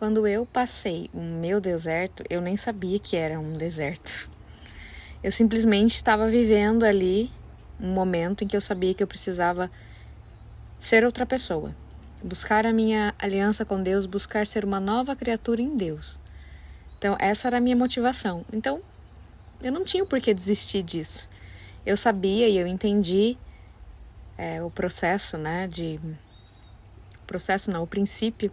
Quando eu passei o meu deserto, eu nem sabia que era um deserto. Eu simplesmente estava vivendo ali um momento em que eu sabia que eu precisava ser outra pessoa. Buscar a minha aliança com Deus, buscar ser uma nova criatura em Deus. Então, essa era a minha motivação. Então, eu não tinha por que desistir disso. Eu sabia e eu entendi o processo, né, o princípio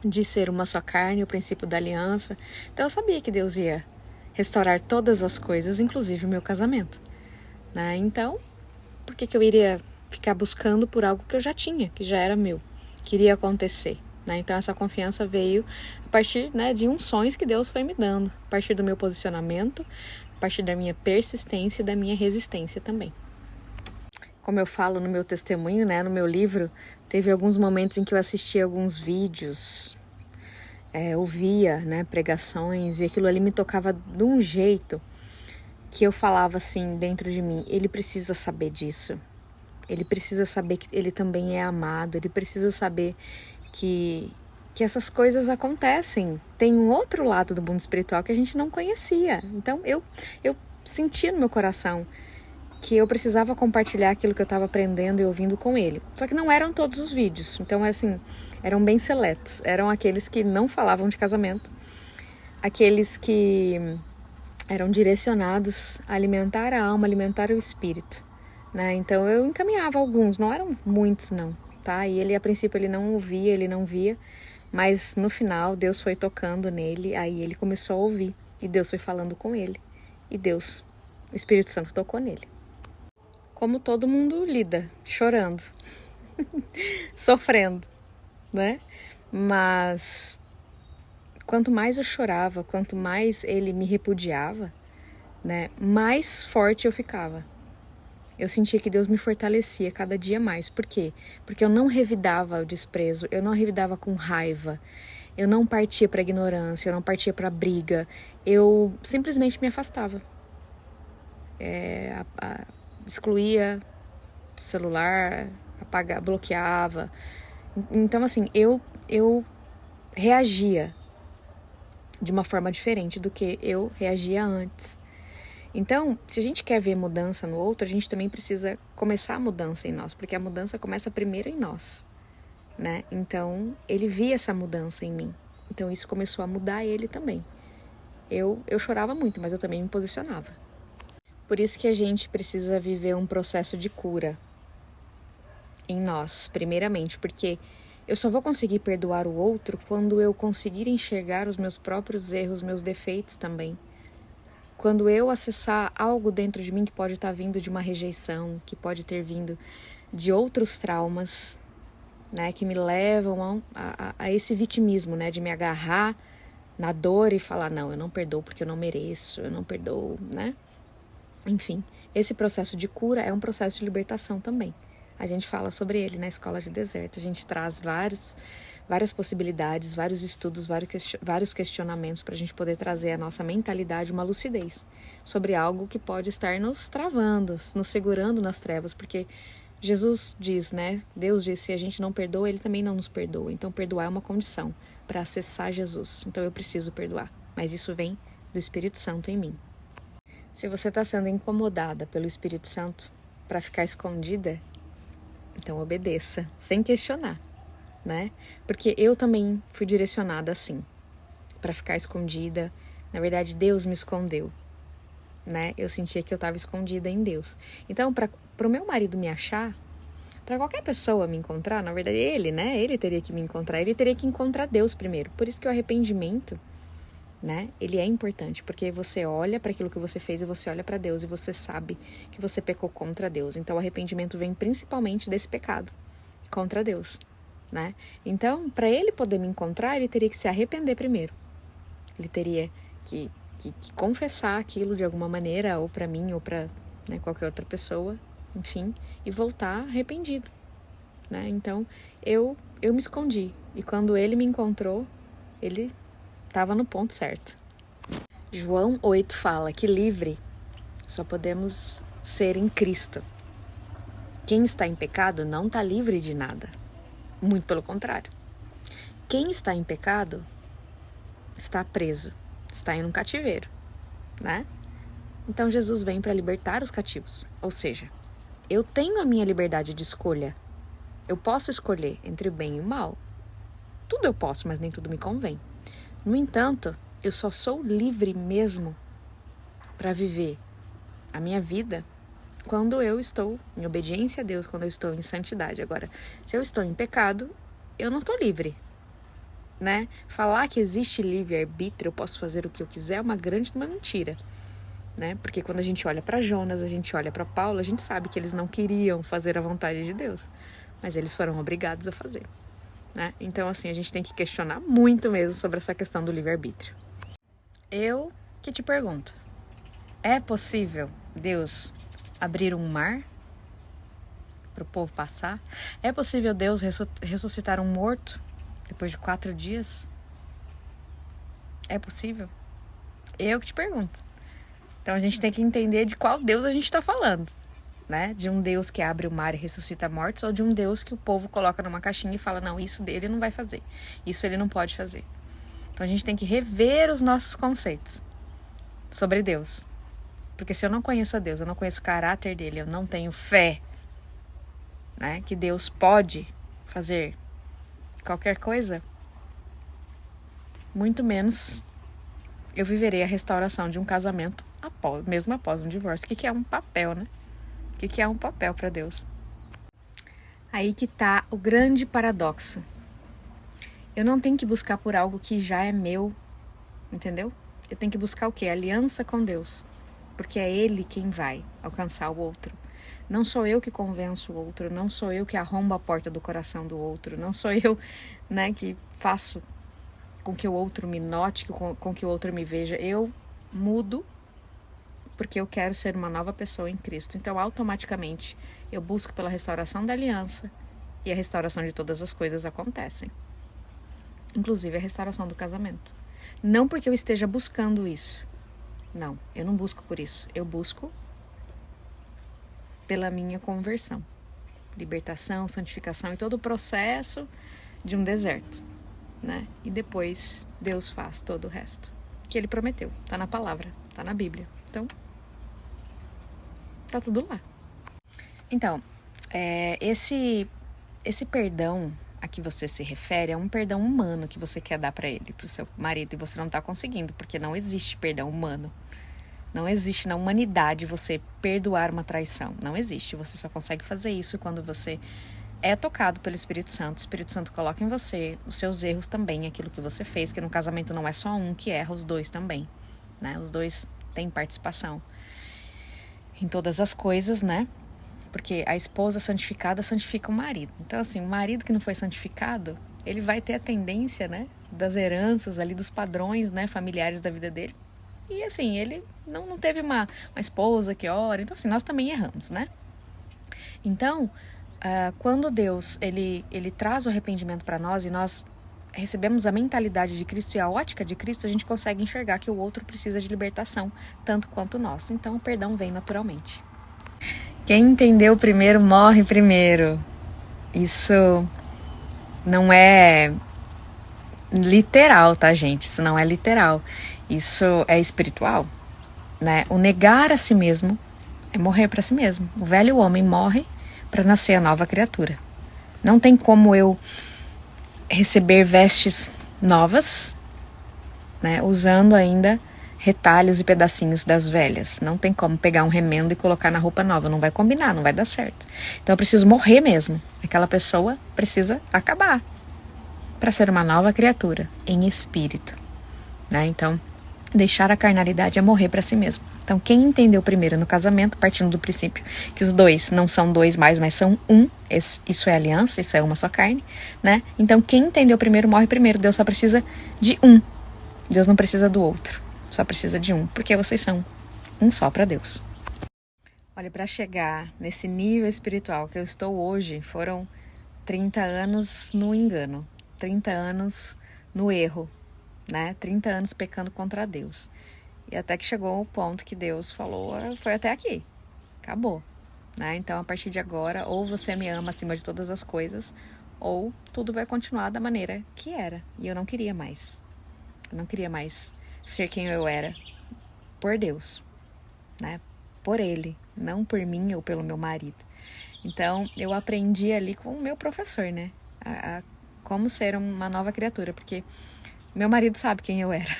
de ser uma só carne, o princípio da aliança. Então, eu sabia que Deus ia restaurar todas as coisas, inclusive o meu casamento, né? Então, por que eu iria ficar buscando por algo que eu já tinha, que já era meu, que iria acontecer, né? Então, essa confiança veio a partir, né, de unções que Deus foi me dando, a partir do meu posicionamento, a partir da minha persistência e da minha resistência também. Como eu falo no meu testemunho, né, no meu livro, teve alguns momentos em que eu assisti alguns vídeos, ouvia, né, pregações, e aquilo ali me tocava de um jeito que eu falava assim dentro de mim: ele precisa saber disso, ele precisa saber que ele também é amado, ele precisa saber que essas coisas acontecem. Tem um outro lado do mundo espiritual que a gente não conhecia. Então eu sentia no meu coração que eu precisava compartilhar aquilo que eu estava aprendendo e ouvindo com ele. Só que não eram todos os vídeos, então assim, eram bem seletos. Eram aqueles que não falavam de casamento, aqueles que eram direcionados a alimentar a alma, alimentar o espírito, né? Então eu encaminhava alguns, não eram muitos não, tá? E ele, a princípio, ele não ouvia, ele não via, mas no final Deus foi tocando nele, aí ele começou a ouvir, e Deus foi falando com ele, e Deus, o Espírito Santo, tocou nele. Como todo mundo lida, chorando, sofrendo, né? Mas quanto mais eu chorava, quanto mais ele me repudiava, né, mais forte eu ficava. Eu sentia que Deus me fortalecia cada dia mais. Por quê? Porque eu não revidava o desprezo, eu não revidava com raiva, eu não partia para a ignorância, eu não partia para a briga, eu simplesmente me afastava. Excluía o celular, apagava, bloqueava. Então, assim, eu reagia de uma forma diferente do que eu reagia antes. Então, se a gente quer ver mudança no outro, a gente também precisa começar a mudança em nós, porque a mudança começa primeiro em nós, né? Então, ele via essa mudança em mim. Então, isso começou a mudar ele também. Eu chorava muito, mas eu também me posicionava. Por isso que a gente precisa viver um processo de cura em nós, primeiramente, porque eu só vou conseguir perdoar o outro quando eu conseguir enxergar os meus próprios erros, meus defeitos também. Quando eu acessar algo dentro de mim que pode estar vindo de uma rejeição, que pode ter vindo de outros traumas, né, que me levam a esse vitimismo, né, de me agarrar na dor e falar: não, eu não perdoo porque eu não mereço, eu não perdoo, né? Enfim, esse processo de cura é um processo de libertação também. A gente fala sobre ele na Escola de Deserto, a gente traz várias possibilidades, vários estudos, vários questionamentos para a gente poder trazer à nossa mentalidade uma lucidez sobre algo que pode estar nos travando, nos segurando nas trevas, porque Jesus diz, né? Deus diz: se a gente não perdoa, ele também não nos perdoa. Então, perdoar é uma condição para acessar Jesus. Então, eu preciso perdoar, mas isso vem do Espírito Santo em mim. Se você está sendo incomodada pelo Espírito Santo para ficar escondida, então obedeça, sem questionar, né? Porque eu também fui direcionada assim, para ficar escondida. Na verdade, Deus me escondeu, né? Eu sentia que eu estava escondida em Deus. Então, para o meu marido me achar, para qualquer pessoa me encontrar, na verdade, ele, né? Ele teria que me encontrar, ele teria que encontrar Deus primeiro. Por isso que o arrependimento, né, ele é importante, porque você olha para aquilo que você fez e você olha para Deus e você sabe que você pecou contra Deus. Então, o arrependimento vem principalmente desse pecado contra Deus, né? Então, para ele poder me encontrar, ele teria que se arrepender primeiro. Ele teria que confessar aquilo de alguma maneira, ou para mim, ou para, né, qualquer outra pessoa, enfim, e voltar arrependido, né? Então, eu me escondi, e quando ele me encontrou, ele estava no ponto certo. João 8 fala que livre só podemos ser em Cristo. Quem está em pecado não está livre de nada. Muito pelo contrário. Quem está em pecado está preso, está em um cativeiro, né? Então Jesus vem para libertar os cativos. Ou seja, eu tenho a minha liberdade de escolha. Eu posso escolher entre o bem e o mal. Tudo eu posso, mas nem tudo me convém. No entanto, eu só sou livre mesmo para viver a minha vida quando eu estou em obediência a Deus, quando eu estou em santidade. Agora, se eu estou em pecado, eu não estou livre, né? Falar que existe livre-arbítrio, eu posso fazer o que eu quiser, é uma grande mentira, né? Porque quando a gente olha para Jonas, a gente olha para Paulo, a gente sabe que eles não queriam fazer a vontade de Deus, mas eles foram obrigados a fazer, né? Então, assim, a gente tem que questionar muito mesmo sobre essa questão do livre-arbítrio. Eu que te pergunto, é possível Deus abrir um mar para o povo passar? É possível Deus ressuscitar um morto depois de 4 dias? É possível? Eu que te pergunto. Então a gente tem que entender de qual Deus a gente está falando, né? De um Deus que abre o mar e ressuscita mortos, ou de um Deus que o povo coloca numa caixinha e fala, não, isso dele não vai fazer, isso ele não pode fazer. Então a gente tem que rever os nossos conceitos sobre Deus. Porque se eu não conheço a Deus, eu não conheço o caráter dele, eu não tenho fé, né, que Deus pode fazer qualquer coisa, muito menos eu viverei a restauração de um casamento mesmo após um divórcio. O que é um papel, né? O que é um papel para Deus? Aí que tá o grande paradoxo. Eu não tenho que buscar por algo que já é meu, entendeu? Eu tenho que buscar o quê? Aliança com Deus. Porque é Ele quem vai alcançar o outro. Não sou eu que convenço o outro, não sou eu que arrombo a porta do coração do outro, não sou eu, né, que faço com que o outro me note, com que o outro me veja. Eu mudo porque eu quero ser uma nova pessoa em Cristo. Então, automaticamente, eu busco pela restauração da aliança e a restauração de todas as coisas acontecem. Inclusive a restauração do casamento. Não porque eu esteja buscando isso. Não, eu não busco por isso. Eu busco pela minha conversão. Libertação, santificação e todo o processo de um deserto, né? E depois Deus faz todo o resto que Ele prometeu. Tá na palavra, tá na Bíblia. Então, tá tudo lá. Então, esse perdão a que você se refere é um perdão humano que você quer dar para ele, pro seu marido, e você não tá conseguindo, porque não existe perdão humano. Não existe na humanidade você perdoar uma traição. Não existe. Você só consegue fazer isso quando você é tocado pelo Espírito Santo. O Espírito Santo coloca em você os seus erros também, aquilo que você fez, que no casamento não é só um que erra, os dois também, né? Os dois têm participação em todas as coisas, né? Porque a esposa santificada santifica o marido. Então, assim, o marido que não foi santificado, ele vai ter a tendência, né, das heranças ali, dos padrões, né, familiares da vida dele. E, assim, ele não teve uma esposa que ora. Então, assim, nós também erramos, né? Então, quando Deus, ele traz o arrependimento para nós e nós recebemos a mentalidade de Cristo e a ótica de Cristo, a gente consegue enxergar que o outro precisa de libertação, tanto quanto nós. Então, o perdão vem naturalmente. Quem entendeu primeiro, morre primeiro. Isso não é literal, tá, gente? Isso não é literal. Isso é espiritual, né? O negar a si mesmo é morrer para si mesmo. O velho homem morre para nascer a nova criatura. Não tem como eu receber vestes novas, né, usando ainda retalhos e pedacinhos das velhas. Não tem como pegar um remendo e colocar na roupa nova. Não vai combinar, não vai dar certo. Então eu preciso morrer mesmo. Aquela pessoa precisa acabar para ser uma nova criatura em espírito, né? Então, deixar a carnalidade é morrer para si mesmo. Então, quem entendeu primeiro no casamento, partindo do princípio que os dois não são dois mais, mas são um, isso é aliança, isso é uma só carne, né? Então, quem entendeu primeiro, morre primeiro. Deus só precisa de um. Deus não precisa do outro. Só precisa de um, porque vocês são um só para Deus. Olha, para chegar nesse nível espiritual que eu estou hoje, foram 30 anos no engano, 30 anos no erro, né? 30 anos pecando contra Deus. E até que chegou o ponto que Deus falou, foi até aqui, acabou, né? Então, a partir de agora, ou você me ama acima de todas as coisas, ou tudo vai continuar da maneira que era. E eu não queria mais. Eu não queria mais ser quem eu era por Deus, né? Por Ele, não por mim ou pelo meu marido. Então, eu aprendi ali com o meu professor, né? A como ser uma nova criatura, porque meu marido sabe quem eu era.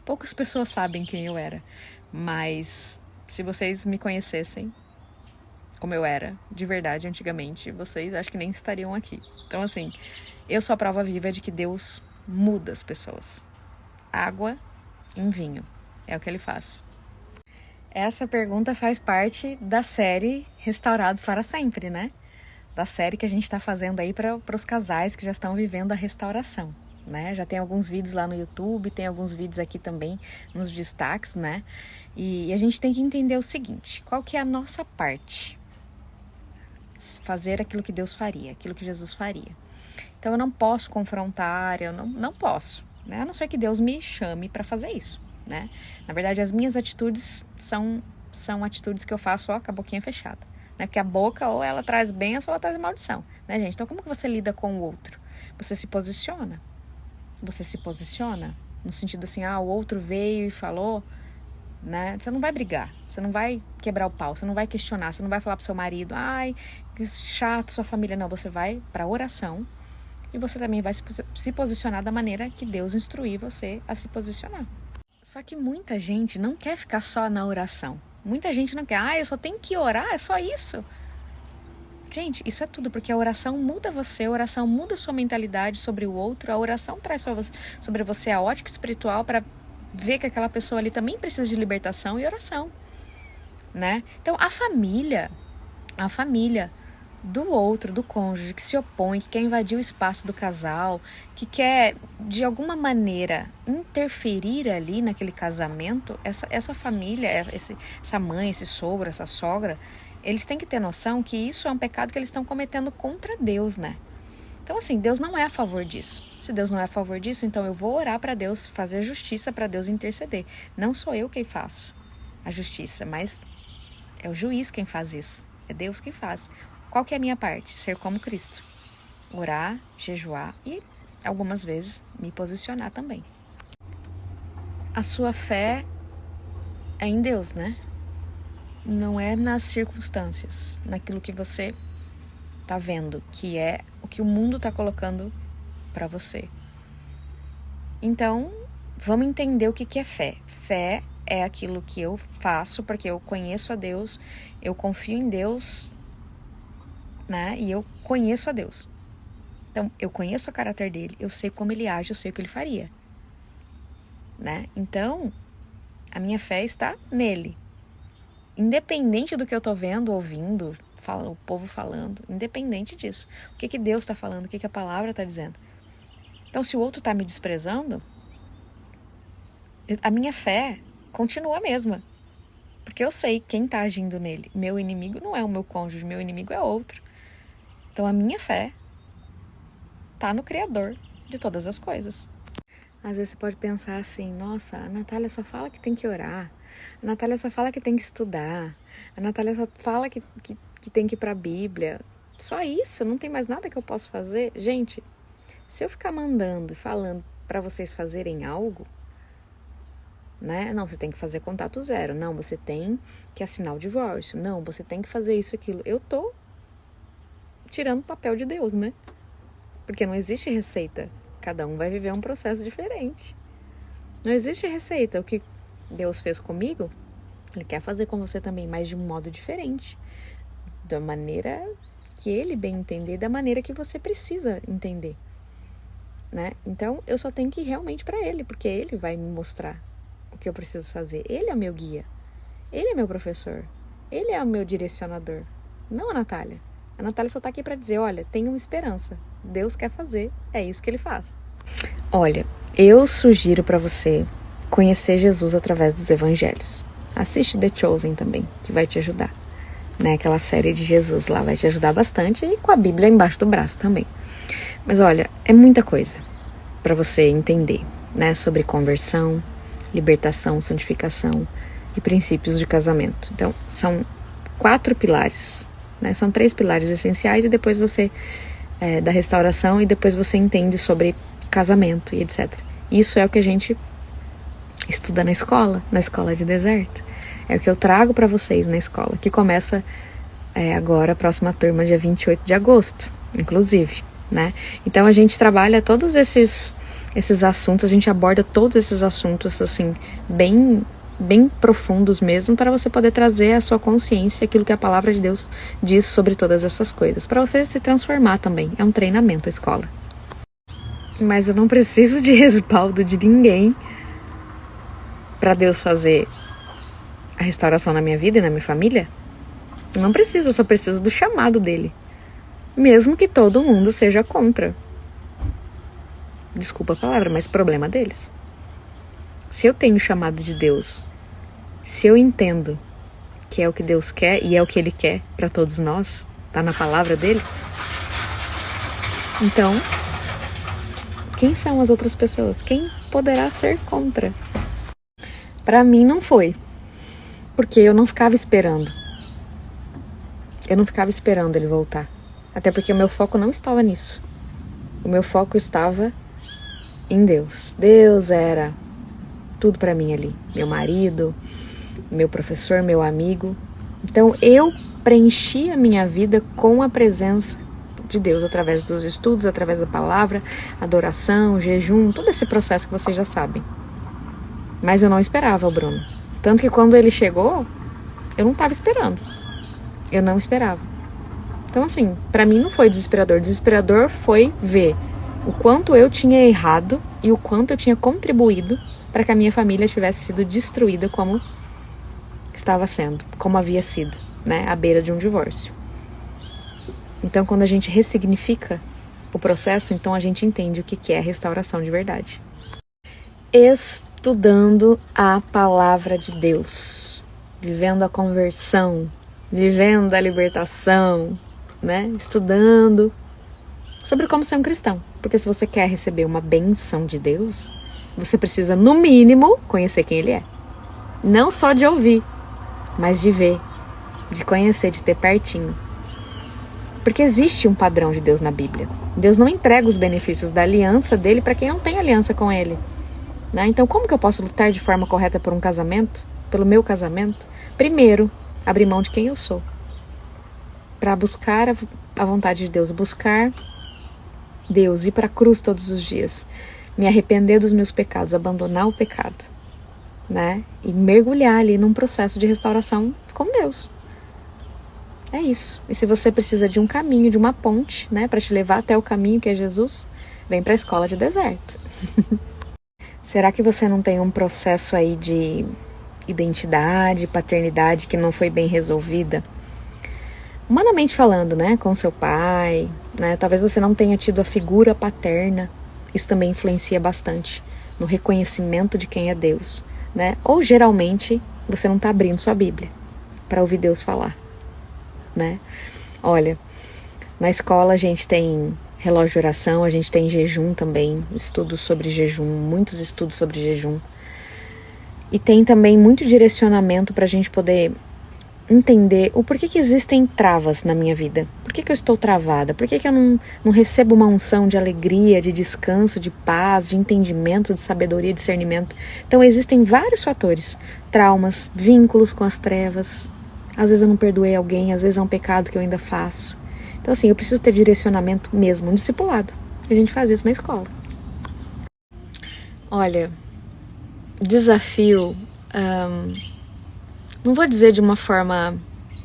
Poucas pessoas sabem quem eu era, mas se vocês me conhecessem como eu era, de verdade, antigamente, vocês acho que nem estariam aqui. Então, assim, eu sou a prova viva de que Deus muda as pessoas. Água em vinho, é o que Ele faz. Essa pergunta faz parte da série Restaurados para Sempre, né? Da série que a gente está fazendo aí para os casais que já estão vivendo a restauração, né? Já tem alguns vídeos lá no YouTube, tem alguns vídeos aqui também nos destaques, né? E a gente tem que entender o seguinte, qual que é a nossa parte? Fazer aquilo que Deus faria, aquilo que Jesus faria. Então eu não posso confrontar, eu não posso, né? A não ser que Deus me chame para fazer isso, né? Na verdade, as minhas atitudes são atitudes que eu faço, ó, com a boquinha fechada, né? Porque a boca ou ela traz bênção ou ela traz maldição, né, gente? Então como que você lida com o outro? Você se posiciona. Você se posiciona no sentido assim, o outro veio e falou, né? Você não vai brigar, você não vai quebrar o pau, você não vai questionar, você não vai falar pro seu marido, ai, que chato, sua família. Não, você vai pra oração e você também vai se posicionar da maneira que Deus instruir você a se posicionar. Só que muita gente não quer ficar só na oração. Muita gente não quer, eu só tenho que orar, é só isso. Gente, isso é tudo, porque a oração muda você, a oração muda a sua mentalidade sobre o outro, a oração traz sobre você a ótica espiritual para ver que aquela pessoa ali também precisa de libertação e oração, né? Então, a família do outro, do cônjuge, que se opõe, que quer invadir o espaço do casal, que quer, de alguma maneira, interferir ali naquele casamento, essa família, essa mãe, esse sogro, essa sogra, eles têm que ter noção que isso é um pecado que eles estão cometendo contra Deus, né? Então, assim, Deus não é a favor disso. Se Deus não é a favor disso, então eu vou orar para Deus, fazer justiça para Deus interceder. Não sou eu quem faço a justiça, mas é o juiz quem faz isso. É Deus quem faz. Qual que é a minha parte? Ser como Cristo. Orar, jejuar e, algumas vezes, me posicionar também. A sua fé é em Deus, né? Não é nas circunstâncias, naquilo que você tá vendo, que é o que o mundo tá colocando para você. Então, vamos entender o que é fé. Fé é aquilo que eu faço porque eu conheço a Deus, eu confio em Deus, né? E eu conheço a Deus. Então, eu conheço o caráter dele, eu sei como ele age, eu sei o que ele faria, né? Então, a minha fé está nele. Independente do que eu tô vendo, ouvindo, o povo falando, independente disso. O que Deus tá falando, o que a palavra tá dizendo. Então, se o outro tá me desprezando, a minha fé continua a mesma. Porque eu sei quem tá agindo nele. Meu inimigo não é o meu cônjuge, meu inimigo é outro. Então, a minha fé tá no Criador de todas as coisas. Às vezes você pode pensar assim, nossa, a Natália só fala que tem que orar. A Natália só fala que tem que estudar. A Natália só fala que tem que ir para a Bíblia. Só isso, não tem mais nada que eu possa fazer. Gente, se eu ficar mandando e falando para vocês fazerem algo, né? Não, você tem que fazer contato zero. Não, você tem que assinar o divórcio. Não, você tem que fazer isso, aquilo. Eu tô tirando o papel de Deus, né? Porque não existe receita. Cada um vai viver um processo diferente. Não existe receita. O que Deus fez comigo, Ele quer fazer com você também, mas de um modo diferente. Da maneira que Ele bem entender, da maneira que você precisa entender, né? Então, eu só tenho que ir realmente para Ele, porque Ele vai me mostrar o que eu preciso fazer. Ele é o meu guia. Ele é meu professor. Ele é o meu direcionador. Não a Natália. A Natália só tá aqui para dizer, olha, tenha uma esperança. Deus quer fazer, é isso que Ele faz. Olha, eu sugiro para você conhecer Jesus através dos evangelhos. Assiste The Chosen também, que vai te ajudar. Né? Aquela série de Jesus lá vai te ajudar bastante e com a Bíblia embaixo do braço também. Mas olha, é muita coisa para você entender, né? Sobre conversão, libertação, santificação e princípios de casamento. Então, são 4 pilares, né? São 3 pilares essenciais e depois você da restauração e depois você entende sobre casamento e etc. Isso é o que a gente estuda na escola de deserto. É o que eu trago para vocês na escola, que começa agora, a próxima turma, dia 28 de agosto, inclusive, né? Então a gente trabalha todos esses assuntos, a gente aborda todos esses assuntos, assim, bem profundos mesmo, para você poder trazer à sua consciência aquilo que a palavra de Deus diz sobre todas essas coisas, para você se transformar também. É um treinamento, a escola. Mas eu não preciso de respaldo de ninguém para Deus fazer a restauração na minha vida e na minha família. Eu não preciso, eu só preciso do chamado dele. Mesmo que todo mundo seja contra. Desculpa a palavra, mas problema deles. Se eu tenho o chamado de Deus, se eu entendo que é o que Deus quer e é o que Ele quer para todos nós, tá na palavra dele, então, quem são as outras pessoas? Quem poderá ser contra? Para mim não foi, porque eu não ficava esperando. Eu não ficava esperando ele voltar. Até porque o meu foco não estava nisso. O meu foco estava em Deus. Deus era tudo para mim ali. Meu marido, meu professor, meu amigo. Então eu preenchi a minha vida com a presença de Deus, através dos estudos, através da palavra, adoração, jejum, todo esse processo que vocês já sabem. Mas eu não esperava o Bruno. Tanto que quando ele chegou, eu não estava esperando. Eu não esperava. Então assim, para mim não foi desesperador. Desesperador foi ver o quanto eu tinha errado e o quanto eu tinha contribuído para que a minha família tivesse sido destruída como estava sendo, como havia sido, né, à beira de um divórcio. Então, quando a gente ressignifica o processo, então a gente entende o que é restauração de verdade. Estudando a palavra de Deus, vivendo a conversão, vivendo a libertação, né? Estudando sobre como ser um cristão. Porque se você quer receber uma benção de Deus, você precisa, no mínimo, conhecer quem Ele é. Não só de ouvir, mas de ver, de conhecer, de ter pertinho. Porque existe um padrão de Deus na Bíblia. Deus não entrega os benefícios da aliança dele para quem não tem aliança com Ele, né? Então, como que eu posso lutar de forma correta por um casamento? Pelo meu casamento? Primeiro, abrir mão de quem eu sou. Para buscar a vontade de Deus. Buscar Deus, ir para a cruz todos os dias. Me arrepender dos meus pecados, abandonar o pecado, né? E mergulhar ali num processo de restauração com Deus. É isso. E se você precisa de um caminho, de uma ponte, né, para te levar até o caminho que é Jesus, vem para a escola de deserto. Será que você não tem um processo aí de identidade, paternidade que não foi bem resolvida? Humanamente falando, né, com seu pai, né, talvez você não tenha tido a figura paterna. Isso também influencia bastante no reconhecimento de quem é Deus, né? Ou geralmente você não está abrindo sua Bíblia para ouvir Deus falar, né? Olha, na escola a gente tem relógio de oração, a gente tem jejum também, estudos sobre jejum, muitos estudos sobre jejum. E tem também muito direcionamento para a gente poder entender o porquê que existem travas na minha vida. Por que eu estou travada? Por que eu não recebo uma unção de alegria, de descanso, de paz, de entendimento, de sabedoria, de discernimento? Então existem vários fatores. Traumas, vínculos com as trevas. Às vezes eu não perdoei alguém, às vezes é um pecado que eu ainda faço. Então assim, eu preciso ter direcionamento mesmo, um discipulado. A gente faz isso na escola. Olha, desafio... não vou dizer de uma forma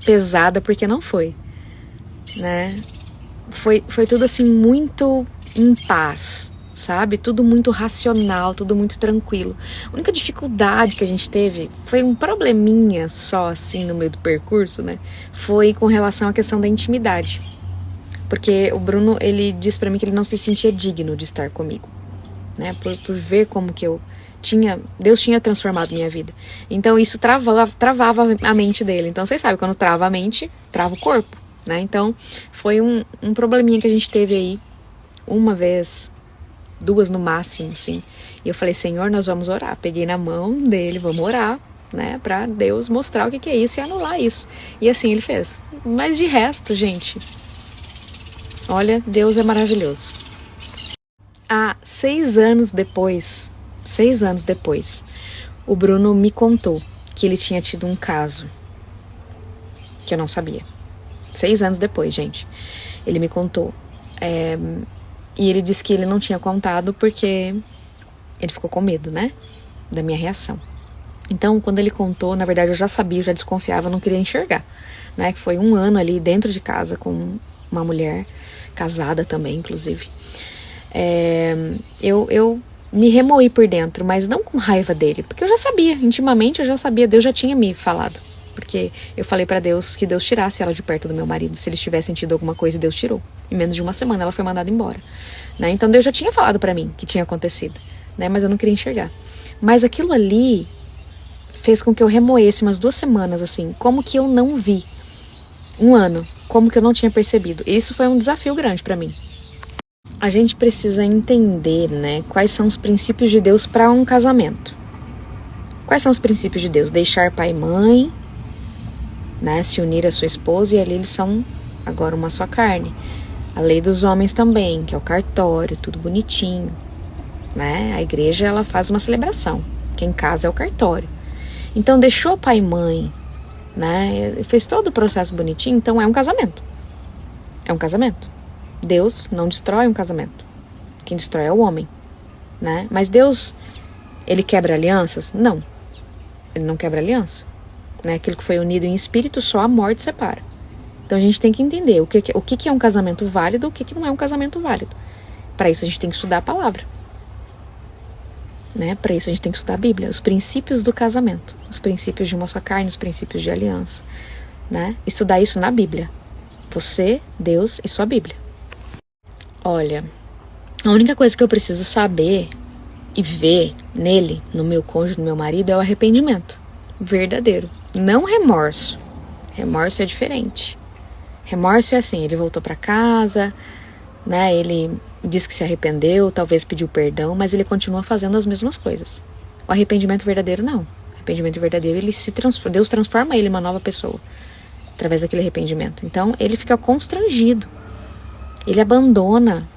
pesada, porque não foi, né? Foi tudo assim muito em paz, sabe? Tudo muito racional, tudo muito tranquilo. A única dificuldade que a gente teve foi um probleminha só assim no meio do percurso, né? Foi com relação à questão da intimidade. Porque o Bruno, ele disse pra mim que ele não se sentia digno de estar comigo, né? Por ver como que Deus tinha transformado minha vida. Então isso travava a mente dele. Então vocês sabem, quando trava a mente, trava o corpo, né? Então foi um probleminha que a gente teve aí, uma vez, duas no máximo, assim. E eu falei, Senhor, nós vamos orar. Peguei na mão dele, vamos orar, né? Pra Deus mostrar o que é isso e anular isso. E assim ele fez. Mas de resto, gente, olha, Deus é maravilhoso. Há 6 anos depois 6 anos depois, o Bruno me contou que ele tinha tido um caso que eu não sabia. 6 anos depois, gente, ele me contou. E ele disse que ele não tinha contado porque ele ficou com medo, né? Da minha reação. Então, quando ele contou, na verdade eu já sabia, eu já desconfiava, eu não queria enxergar, né? Que foi 1 ano ali dentro de casa com uma mulher, casada também, inclusive. Eu me remoí por dentro, mas não com raiva dele, porque eu já sabia, intimamente eu já sabia, Deus já tinha me falado. Porque eu falei pra Deus que Deus tirasse ela de perto do meu marido, se eles tivessem tido alguma coisa, Deus tirou. Em menos de 1 semana ela foi mandada embora, né? Então Deus já tinha falado pra mim que tinha acontecido, né? Mas eu não queria enxergar. Mas aquilo ali fez com que eu remoesse umas 2 semanas, assim, como que eu não vi. 1 ano, como que eu não tinha percebido. Isso foi um desafio grande pra mim. A gente precisa entender, né, quais são os princípios de Deus para um casamento. Quais são os princípios de Deus? Deixar pai e mãe, né, se unir à sua esposa, e ali eles são agora uma só carne. A lei dos homens também, que é o cartório, tudo bonitinho, né? A igreja, ela faz uma celebração. Quem casa é o cartório. Então, deixou pai e mãe, né? Fez todo o processo bonitinho, então é um casamento. É um casamento. Deus não destrói um casamento. Quem destrói é o homem, né? Mas Deus, ele quebra alianças? Não. Ele não quebra aliança, né? Aquilo que foi unido em espírito, só a morte separa. Então a gente tem que entender o que é um casamento válido, o que não é um casamento válido. Para isso a gente tem que estudar a palavra, né? Para isso a gente tem que estudar a Bíblia, os princípios do casamento, os princípios de uma só carne, os princípios de aliança, né? Estudar isso na Bíblia. Você, Deus e sua Bíblia. Olha, a única coisa que eu preciso saber e ver nele, no meu cônjuge, no meu marido, é o arrependimento verdadeiro, não remorso. Remorso é diferente. Remorso é assim, ele voltou para casa, né? Ele disse que se arrependeu, talvez pediu perdão, mas ele continua fazendo as mesmas coisas. O arrependimento verdadeiro não. O arrependimento verdadeiro, Deus transforma ele em uma nova pessoa através daquele arrependimento. Então, ele fica constrangido. Ele abandona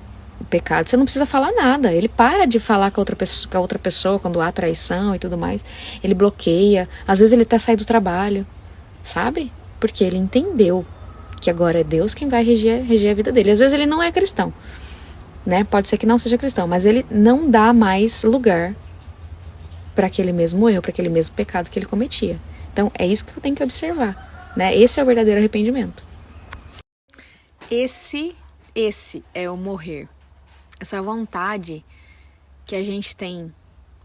o pecado. Você não precisa falar nada. Ele para de falar com a outra pessoa quando há traição e tudo mais. Ele bloqueia. Às vezes ele até sai do trabalho, sabe? Porque ele entendeu que agora é Deus quem vai reger a vida dele. Às vezes ele não é cristão, né? Pode ser que não seja cristão, mas ele não dá mais lugar para aquele mesmo erro, para aquele mesmo pecado que ele cometia. Então é isso que eu tenho que observar, né? Esse é o verdadeiro arrependimento. Esse é o morrer. Essa vontade que a gente tem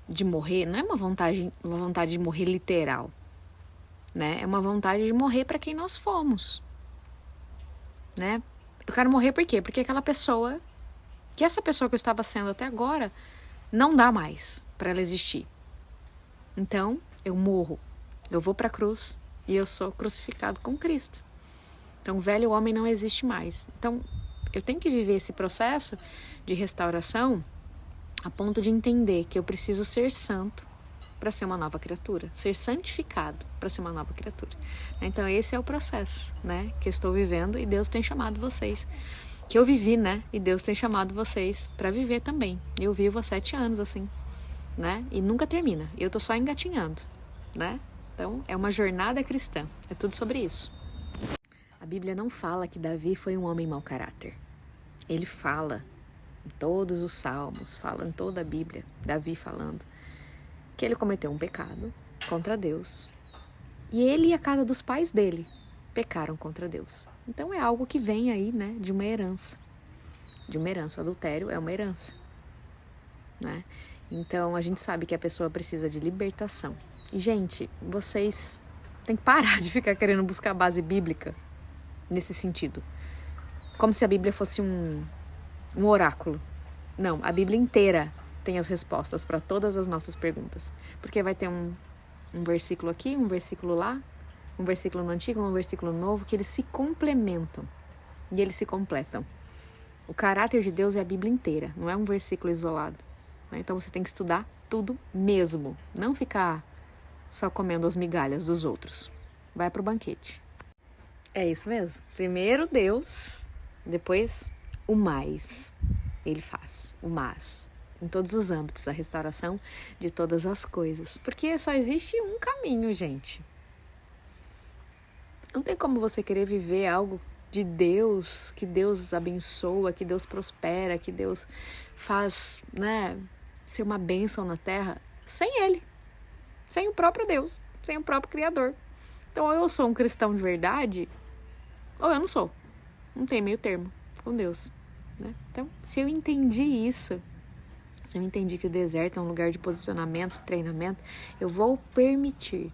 de morrer, não é uma vontade de morrer literal, né? É uma vontade de morrer para quem nós fomos, né? Eu quero morrer por quê? Porque essa pessoa que eu estava sendo até agora, não dá mais para ela existir. Então, eu morro. Eu vou para a cruz e eu sou crucificado com Cristo. Então, o velho homem não existe mais. Então, eu tenho que viver esse processo de restauração a ponto de entender que eu preciso ser santo para ser uma nova criatura, ser santificado para ser uma nova criatura. Então esse é o processo, né, que eu estou vivendo, e Deus tem chamado vocês, que eu vivi, né, e Deus tem chamado vocês para viver também. Eu vivo há 7 anos assim, né, e nunca termina, eu tô só engatinhando, né. Então é uma jornada cristã, é tudo sobre isso. A Bíblia não fala que Davi foi um homem mau caráter. Ele fala em todos os salmos, fala em toda a Bíblia, Davi falando que ele cometeu um pecado contra Deus. E ele e a casa dos pais dele pecaram contra Deus. Então é algo que vem aí, né, de uma herança. De uma herança. O adultério é uma herança, né? Então a gente sabe que a pessoa precisa de libertação. E, gente, vocês têm que parar de ficar querendo buscar base bíblica nesse sentido. Como se a Bíblia fosse um oráculo. Não, a Bíblia inteira tem as respostas para todas as nossas perguntas. Porque vai ter um versículo aqui, um versículo lá, um versículo no Antigo, um versículo Novo, que eles se complementam e eles se completam. O caráter de Deus é a Bíblia inteira, não é um versículo isolado, né? Então você tem que estudar tudo mesmo, não ficar só comendo as migalhas dos outros. Vai pro banquete. É isso mesmo. Primeiro Deus, depois o mais. Ele faz o mas. em todos os âmbitos, a restauração de todas as coisas. Porque só existe um caminho, gente. Não tem como você querer viver algo de Deus, que Deus abençoa, que Deus prospera, que Deus faz, né, ser uma bênção na terra, sem Ele, sem o próprio Deus, sem o próprio Criador. Então, ou eu sou um cristão de verdade, ou eu não sou. Não tem meio termo com Deus, né? Então, se eu entendi isso, se eu entendi que o deserto é um lugar de posicionamento, treinamento, eu vou permitir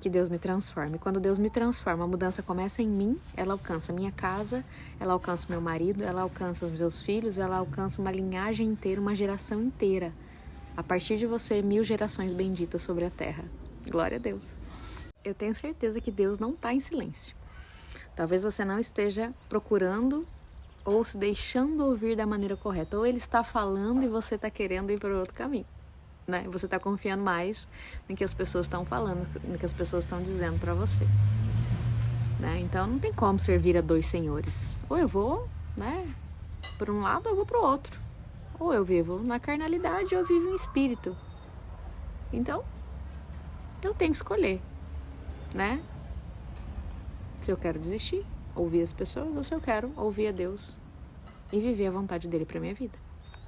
que Deus me transforme. Quando Deus me transforma, a mudança começa em mim, ela alcança minha casa, ela alcança meu marido, ela alcança os meus filhos, ela alcança uma linhagem inteira, uma geração inteira. A partir de você, 1000 gerações benditas sobre a terra. Glória a Deus. Eu tenho certeza que Deus não está em silêncio. Talvez você não esteja procurando ou se deixando ouvir da maneira correta. Ou Ele está falando e você está querendo ir para outro caminho. Né? Você está confiando mais no que as pessoas estão falando, no que as pessoas estão dizendo para você. Né? Então não tem como servir a 2 senhores. Ou eu vou, né, por um lado, ou eu vou para o outro. Ou eu vivo na carnalidade ou eu vivo em espírito. Então, eu tenho que escolher, né? Se eu quero desistir, ouvir as pessoas, ou se eu quero ouvir a Deus e viver a vontade dele para minha vida.